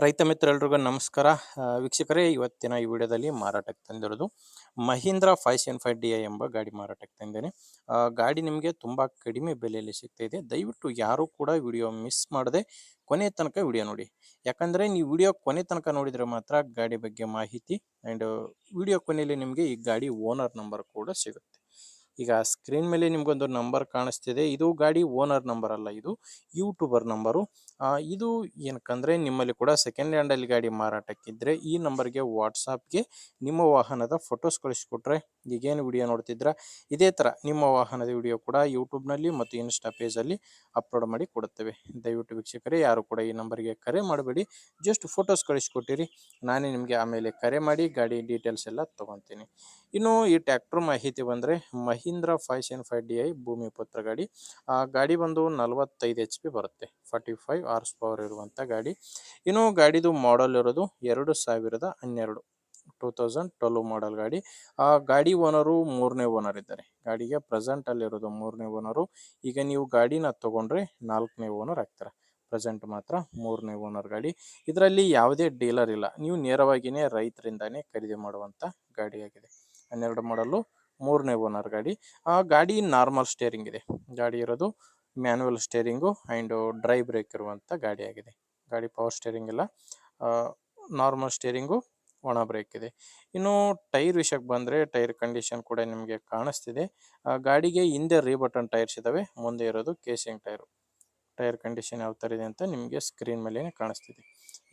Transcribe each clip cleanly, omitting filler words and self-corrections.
ರೈತ ಮಿತ್ರರೆಲ್ರಿಗೂ ನಮಸ್ಕಾರ. ವೀಕ್ಷಕರೇ, ಇವತ್ತಿನ ಈ ವಿಡಿಯೋದಲ್ಲಿ ಮಾರಾಟಕ್ಕೆ ತಂದಿರೋದು ಮಹೀಂದ್ರ 575DI ಎಂಬ ಗಾಡಿ ಮಾರಾಟಕ್ಕೆ ತಂದೇನೆ. ಗಾಡಿ ನಿಮಗೆ ತುಂಬ ಕಡಿಮೆ ಬೆಲೆಯಲ್ಲಿ ಸಿಗ್ತಾ ಇದೆ. ದಯವಿಟ್ಟು ಯಾರೂ ಕೂಡ ವಿಡಿಯೋ ಮಿಸ್ ಮಾಡದೆ ಕೊನೆ ತನಕ ವಿಡಿಯೋ ನೋಡಿ. ಯಾಕಂದರೆ ನೀವು ವಿಡಿಯೋ ಕೊನೆ ತನಕ ನೋಡಿದರೆ ಮಾತ್ರ ಗಾಡಿ ಬಗ್ಗೆ ಮಾಹಿತಿ ಆ್ಯಂಡ್ ವಿಡಿಯೋ ಕೊನೆಯಲ್ಲಿ ನಿಮಗೆ ಈ ಗಾಡಿ ಓನರ್ ನಂಬರ್ ಕೂಡ ಸಿಗುತ್ತೆ. ಈಗ ಸ್ಕ್ರೀನ್ ಮೇಲೆ ನಿಮಗೊಂದು ನಂಬರ್ ಕಾಣಿಸ್ತಿದೆ. ಇದು ಗಾಡಿ ಓನರ್ ನಂಬರ್ ಅಲ್ಲ, ಇದು ಯೂಟ್ಯೂಬರ್ ನಂಬರು. ಇದು ಏನಕ್ಕಂದರೆ ನಿಮ್ಮಲ್ಲಿ ಕೂಡ ಸೆಕೆಂಡ್ ಹ್ಯಾಂಡಲ್ಲಿ ಗಾಡಿ ಮಾರಾಟಕ್ಕಿದ್ದರೆ ಈ ನಂಬರ್ಗೆ ವಾಟ್ಸಾಪ್ಗೆ ನಿಮ್ಮ ವಾಹನದ ಫೋಟೋಸ್ ಕಳಿಸ್ಕೊಟ್ರೆ, ಈಗೇನು ವಿಡಿಯೋ ನೋಡ್ತಿದ್ರ ಇದೇ ಥರ ನಿಮ್ಮ ವಾಹನದ ವಿಡಿಯೋ ಕೂಡ ಯೂಟ್ಯೂಬ್ನಲ್ಲಿ ಮತ್ತು ಇನ್ಸ್ಟಾ ಪೇಜಲ್ಲಿ ಅಪ್ಲೋಡ್ ಮಾಡಿ ಕೊಡುತ್ತೇವೆ. ದಯವಿಟ್ಟು ವೀಕ್ಷಕರೇ, ಯಾರು ಕೂಡ ಈ ನಂಬರ್ಗೆ ಕರೆ ಮಾಡಬೇಡಿ, ಜಸ್ಟ್ ಫೋಟೋಸ್ ಕಳಿಸ್ಕೊಟ್ಟಿರಿ, ನಾನೇ ನಿಮಗೆ ಆಮೇಲೆ ಕರೆ ಮಾಡಿ ಗಾಡಿ ಡೀಟೇಲ್ಸ್ ಎಲ್ಲ ತೊಗೊತೀನಿ. ಇನ್ನು ಈ ಟ್ಯಾಕ್ಟ್ರ್ ಮಾಹಿತಿ ಬಂದರೆ ಮಹೀಂದ್ರ 575DI ಭೂಮಿ ಪುತ್ರ ಗಾಡಿ. ಗಾಡಿ ಬಂದು 45 HP ಬರುತ್ತೆ, 45 ಹಾರ್ಸ್ ಪವರ್ ಇರುವಂಥ ಗಾಡಿ. ಇನ್ನು ಗಾಡಿದು ಮಾಡಲ್ ಇರೋದು 2012 2012 ಮಾಡಲ್ ಗಾಡಿ. ಗಾಡಿ ಓನರು ಮೂರನೇ ಓನರ್ ಇದ್ದಾರೆ. ಗಾಡಿಗೆ ಪ್ರೆಸೆಂಟ್ ಅಲ್ಲಿರೋದು ಮೂರನೇ ಓನರು. ಈಗ ನೀವು ಗಾಡಿನ ತೊಗೊಂಡ್ರೆ ನಾಲ್ಕನೇ ಓನರ್ ಆಗ್ತಾರೆ. ಪ್ರೆಸೆಂಟ್ ಮಾತ್ರ ಮೂರನೇ ಓನರ್ ಗಾಡಿ. ಇದರಲ್ಲಿ ಯಾವುದೇ ಡೀಲರ್ ಇಲ್ಲ, ನೀವು ನೇರವಾಗಿಯೇ ರೈತರಿಂದಾನೇ ಖರೀದಿ ಮಾಡುವಂಥ ಗಾಡಿಯಾಗಿದೆ. 12 ಮಾಡಲು ಮೂರನೇ ಓನರ್ ಗಾಡಿ. ಗಾಡಿ ನಾರ್ಮಲ್ ಸ್ಟೇರಿಂಗ್ ಇದೆ. ಗಾಡಿ ಇರೋದು manual steering and dry brake ಇರುವಂಥ ಗಾಡಿ ಆಗಿದೆ. ಗಾಡಿ ಪವರ್ ಸ್ಟೇರಿಂಗ್ ಇಲ್ಲ, ನಾರ್ಮಲ್ ಸ್ಟೇರಿಂಗು, ಒಣ ಬ್ರೇಕ್ ಇದೆ. ಇನ್ನು ಟೈರ್ ವಿಷಯಕ್ಕೆ ಬಂದರೆ ಟೈರ್ ಕಂಡೀಷನ್ ಕೂಡ ನಿಮಗೆ ಕಾಣಿಸ್ತಿದೆ. ಗಾಡಿಗೆ ಹಿಂದೆ ರೀಬಟನ್ ಟೈರ್ಸ್ ಇದ್ದಾವೆ, ಮುಂದೆ ಇರೋದು ಕೇಸಿಂಗ್ ಟೈರು. ಟೈರ್ ಕಂಡೀಷನ್ ಯಾವ ಥರ ಇದೆ ಅಂತ ನಿಮಗೆ ಸ್ಕ್ರೀನ್ ಮೇಲೆ ಕಾಣಿಸ್ತಿದೆ.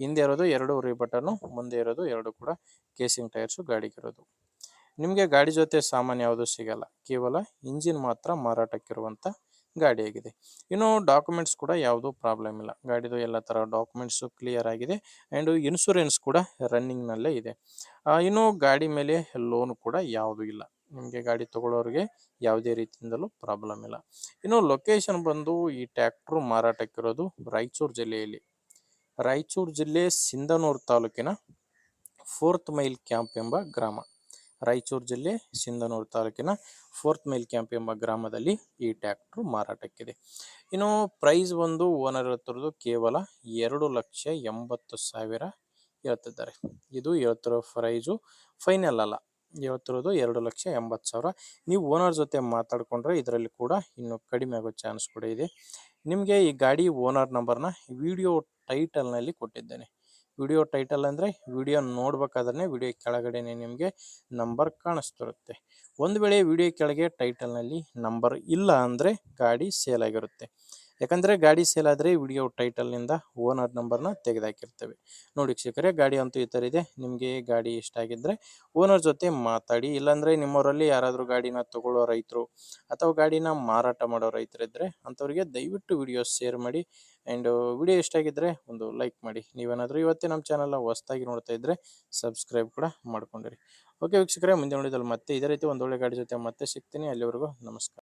ಹಿಂದೆ ಇರೋದು 2 ರೀಬಟನ್ನು, ಮುಂದೆ ಇರೋದು 2 ಕೂಡ ಕೇಸಿಂಗ್ ಟೈರ್ಸು ಗಾಡಿಗಿರೋದು. ನಿಮಗೆ ಗಾಡಿ ಜೊತೆ ಸಾಮಾನು ಯಾವುದೂ ಸಿಗಲ್ಲ, ಕೇವಲ ಇಂಜಿನ್ ಮಾತ್ರ ಮಾರಾಟಕ್ಕಿರುವಂಥ ಗಾಡಿಯಾಗಿದೆ. ಇನ್ನು ಡಾಕ್ಯುಮೆಂಟ್ಸ್ ಕೂಡ ಯಾವುದೂ ಪ್ರಾಬ್ಲಮ್ ಇಲ್ಲ. ಗಾಡಿದು ಎಲ್ಲ ಥರ ಡಾಕ್ಯುಮೆಂಟ್ಸು ಕ್ಲಿಯರ್ ಆಗಿದೆ ಆ್ಯಂಡ್ ಇನ್ಶೂರೆನ್ಸ್ ಕೂಡ ರನ್ನಿಂಗ್ನಲ್ಲೇ ಇದೆ. ಇನ್ನು ಗಾಡಿ ಮೇಲೆ ಲೋನ್ ಕೂಡ ಯಾವುದೂ ಇಲ್ಲ. ನಿಮಗೆ ಗಾಡಿ ತೊಗೊಳ್ಳೋರಿಗೆ ಯಾವುದೇ ರೀತಿಯಿಂದಲೂ ಪ್ರಾಬ್ಲಮ್ ಇಲ್ಲ. ಇನ್ನು ಲೊಕೇಶನ್ ಬಂದು ಈ ಟ್ಯಾಕ್ಟ್ರು ಮಾರಾಟಕ್ಕಿರೋದು ರಾಯಚೂರು ಜಿಲ್ಲೆಯಲ್ಲಿ. ರಾಯಚೂರು ಜಿಲ್ಲೆ ಸಿಂಧನೂರು ತಾಲೂಕಿನ 4th ಮೈಲ್ ಕ್ಯಾಂಪ್ ಎಂಬ ಗ್ರಾಮ. ರಾಯಚೂರು ಜಿಲ್ಲೆ ಸಿಂಧನೂರು ತಾಲೂಕಿನ 4th ಮೈಲ್ ಕ್ಯಾಂಪ್ ಎಂಬ ಗ್ರಾಮದಲ್ಲಿ ಈ ಟ್ಯಾಕ್ಟ್ರು ಮಾರಾಟಕ್ಕಿದೆ. ಇನ್ನು ಪ್ರೈಸ್ ಬಂದು ಓನರ್ ಹೇಳ್ತಿರೋದು ಕೇವಲ 2,80,000 ಹೇಳ್ತಿದ್ದಾರೆ. ಇದು ಹೇಳ್ತಿರೋ ಪ್ರೈಸು ಫೈನಲ್ ಅಲ್ಲ, ಹೇಳ್ತಿರೋದು 2,80,000. ನೀವು ಓನರ್ ಜೊತೆ ಮಾತಾಡಿಕೊಂಡ್ರೆ ಇದರಲ್ಲಿ ಕೂಡ ಇನ್ನೂ ಕಡಿಮೆ ಆಗೋ ಚಾನ್ಸ್ ಕೂಡ ಇದೆ. ನಿಮಗೆ ಈ ಗಾಡಿ ಓನರ್ ನಂಬರ್ನ ವಿಡಿಯೋ ಟೈಟಲ್ನಲ್ಲಿ ಕೊಟ್ಟಿದ್ದೇನೆ. ವಿಡಿಯೋ ಟೈಟಲ್ ಅಂದರೆ ವಿಡಿಯೋ ನೋಡ್ಬೇಕಾದ್ರೆ ವಿಡಿಯೋ ಕೆಳಗಡೆನೆ ನಿಮಗೆ ನಂಬರ್ ಕಾಣಿಸ್ತಿರುತ್ತೆ. ಒಂದು ವೇಳೆ ವಿಡಿಯೋ ಕೆಳಗೆ ಟೈಟಲ್ನಲ್ಲಿ ನಂಬರ್ ಇಲ್ಲ ಅಂದರೆ ಗಾಡಿ ಸೇಲ್ ಆಗಿರುತ್ತೆ. ಯಾಕಂದರೆ ಗಾಡಿ ಸೇಲ್ ಆದರೆ ವಿಡಿಯೋ ಟೈಟಲ್ನಿಂದ ಓನರ್ ನಂಬರ್ನ ತೆಗೆದುಹಾಕಿರ್ತೇವೆ. ನೋಡಿ ವೀಕ್ಷಕರೇ, ಗಾಡಿ ಅಂತೂ ಈ ಥರ ಇದೆ. ನಿಮಗೆ ಗಾಡಿ ಇಷ್ಟ ಆಗಿದ್ದರೆ ಓನರ್ ಜೊತೆ ಮಾತಾಡಿ. ಇಲ್ಲಾಂದರೆ ನಿಮ್ಮವರಲ್ಲಿ ಯಾರಾದರೂ ಗಾಡಿನ ತೊಗೊಳ್ಳೋ ರೈತರು ಅಥವಾ ಗಾಡಿನ ಮಾರಾಟ ಮಾಡೋ ರೈತರಿದ್ದರೆ ಅಂಥವ್ರಿಗೆ ದಯವಿಟ್ಟು ವಿಡಿಯೋ ಶೇರ್ ಮಾಡಿ ಆ್ಯಂಡ್ ವಿಡಿಯೋ ಇಷ್ಟ ಆಗಿದ್ದರೆ ಒಂದು ಲೈಕ್ ಮಾಡಿ. ನೀವೇನಾದರೂ ಇವತ್ತೇ ನಮ್ಮ ಚಾನಲ್ನ ಹೊಸದಾಗಿ ನೋಡ್ತಾ ಇದ್ದರೆ ಸಬ್ಸ್ಕ್ರೈಬ್ ಕೂಡ ಮಾಡ್ಕೊಂಡಿರಿ. ಓಕೆ ವೀಕ್ಷಕರೇ, ಮುಂದೆ ನೋಡಿದಲ್ಲಿ ಮತ್ತೆ ಇದೇ ರೀತಿ ಒಂದೊಳ್ಳೆ ಗಾಡಿ ಜೊತೆ ಮತ್ತೆ ಸಿಗ್ತೀನಿ. ಅಲ್ಲಿವರೆಗೂ ನಮಸ್ಕಾರ.